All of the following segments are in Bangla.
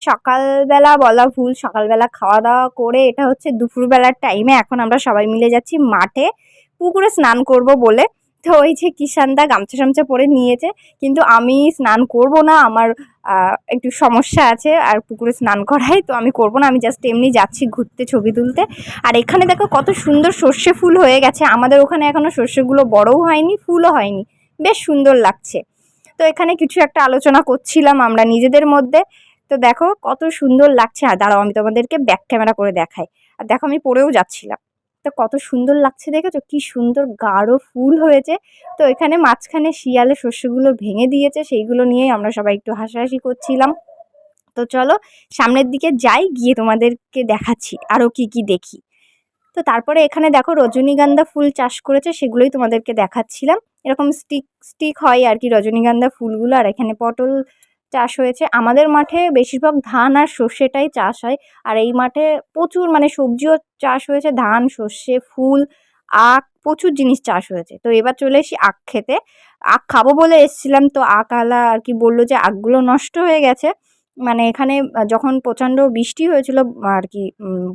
সকালবেলা বলা ভুল, সকালবেলা খাওয়া দাওয়া করে এটা হচ্ছে দুপুরবেলার টাইমে এখন আমরা সবাই মিলে যাচ্ছি মাঠে পুকুরে স্নান করব বলে। তো ওই যে কিষানদা গামছা টামছা পরে নিয়েছে, কিন্তু আমি স্নান করব না, আমার একটু সমস্যা আছে আর পুকুরে স্নান করাই, তো আমি করব না, আমি জাস্ট এমনি যাচ্ছি ঘুরতে ছবি তুলতে। আর এখানে দেখো কত সুন্দর সর্ষে ফুল হয়ে গেছে, আমাদের ওখানে এখনো সর্ষেগুলো বড়ও হয়নি ফুলও হয়নি, বেশ সুন্দর লাগছে। তো এখানে কিছু একটা আলোচনা করছিলাম আমরা নিজেদের মধ্যে। তো দেখো কত সুন্দর লাগছে, আর দাঁড়াও আমি তোমাদেরকে ব্যাক ক্যামেরা করে দেখাই। আর দেখো আমি পরেও যাচ্ছিলাম, তো কত সুন্দর লাগছে দেখেছো, কি সুন্দর গাঢ় ফুল হয়েছে। তো এখানে মাঝখানে শিয়ালে শস্যগুলো ভেঙে দিয়েছে, সেইগুলো নিয়েই আমরা সবাই একটু হাসাহাসি করছিলাম। তো চলো সামনের দিকে যাই, গিয়ে তোমাদেরকে দেখাচ্ছি আরো কি কি দেখি। তো তারপরে এখানে দেখো রজনীগন্ধা ফুল চাষ করেছে, সেগুলোই তোমাদেরকে দেখাচ্ছিলাম। এরকম স্টিক স্টিক হয় আর কি রজনীগন্ধা ফুলগুলো। আর এখানে পটল চাষ হয়েছে। আমাদের মাঠে বেশিরভাগ ধান আর সর্ষেটাই চাষ হয়, আর এই মাঠে প্রচুর মানে সবজিও চাষ হয়েছে, ধান সর্ষে ফুল আখ প্রচুর জিনিস চাষ হয়েছে। তো এবার চলে এসেছি আখ খেতে, আখ খাবো বলে এসেছিলাম, তো আখওয়ালা আর কি বললো যে আখগুলো নষ্ট হয়ে গেছে। মানে এখানে যখন প্রচণ্ড বৃষ্টি হয়েছিল আর কি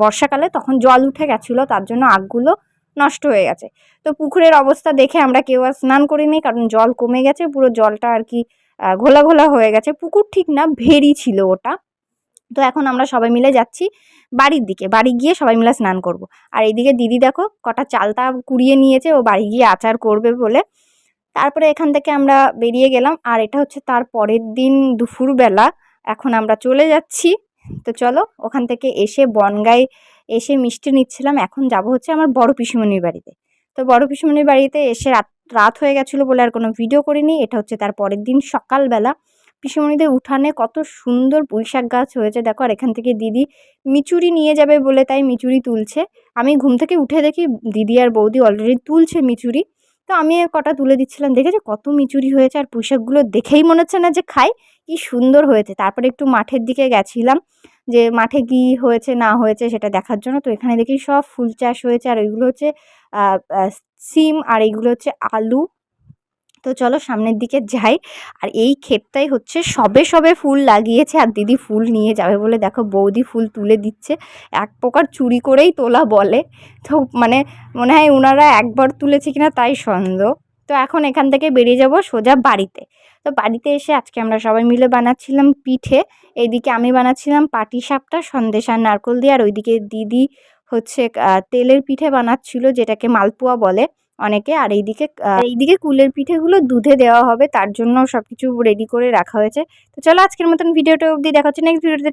বর্ষাকালে, তখন জল উঠে গেছিলো, তার জন্য আখগুলো নষ্ট হয়ে গেছে। তো পুকুরের অবস্থা দেখে আমরা কেউ আর স্নান করিনি, কারণ জল কমে গেছে, পুরো জলটা আর কি ঘোলা ঘোলা হয়ে গেছে। পুকুর ঠিক না, ভেরি ছিল ওটা। তো এখন আমরা সবাই মিলে যাচ্ছি বাড়ির দিকে, বাড়ি গিয়ে সবাই মিলে স্নান করব। আর এইদিকে দিদি দেখো কটা চালতা কুড়িয়ে নিয়েছে, ও বাড়ি গিয়ে আচার করবে বলে। তারপরে এখান থেকে আমরা বেরিয়ে গেলাম, আর এটা হচ্ছে তার পরের দিন দুপুরবেলা। এখন আমরা চলে যাচ্ছি। তো চলো ওখান থেকে এসে বনগাঁয় এসে মিষ্টি নিচ্ছিলাম, এখন যাব হচ্ছে আমার বড় পিসিমণির বাড়িতে। তো বড় পিসিমণির বাড়িতে এসে রাত রাত হয়ে গেছিলো বলে আর কোনো ভিডিও করিনি। এটা হচ্ছে তার পরের দিন সকালবেলা। পিসিমণিদের উঠানে কত সুন্দর পুঁইশাক গাছ হয়েছে দেখো, আর এখান থেকে দিদি মিচুরি নিয়ে যাবে বলে তাই মিচুরি তুলছে। আমি ঘুম থেকে উঠে দেখি দিদি আর বৌদি অলরেডি তুলছে মিচুরি। তো আমি কটা তুলে দিচ্ছিলাম, দেখেছো কত মিচুরি হয়েছে, আর পুঁইশাকগুলো দেখেই মনে হচ্ছে না যে খাই, কি সুন্দর হয়েছে। তারপরে একটু মাঠের দিকে গেছিলাম, যে মাঠে কি হয়েছে না হয়েছে সেটা দেখার জন্য। তো এখানে দেখি সব ফুল চাষ হয়েছে, আর ওইগুলো হচ্ছে সিম, আর এইগুলো হচ্ছে আলু। তো চলো সামনের দিকে যাই। আর এই ক্ষেতটাই হচ্ছে সবে সবে ফুল লাগিয়েছে, আর দিদি ফুল নিয়ে যাবে বলে দেখো বৌদি ফুল তুলে দিচ্ছে, এক প্রকার চুরি করেই তোলা বলে। তো মানে মনে হয় ওনারা একবার তুলেছে কিনা তাই সন্দেহ। তো এখন এখান থেকে বেরিয়ে যাব সোজা বাড়িতে। তো বাড়িতে এসে আজকে আমরা সবাই মিলে বানাচ্ছিলাম পিঠে। এইদিকে আমি বানাচ্ছিলাম পাটিসাপটা সন্দেশ আর নারকোল দিয়ে, আর ওইদিকে দিদি হচ্ছে তেলের পিঠে বানাচ্ছিল, যেটাকে মালপোয়া বলে অনেকে। আর এইদিকে কুলের পিঠেগুলো দুধে দেওয়া হবে, তার জন্য সবকিছু রেডি করে রাখা হয়েছে। তো চলো আজকের মতন ভিডিওটা অবধি, দেখা হচ্ছে নেক্সট ভিডিওতে।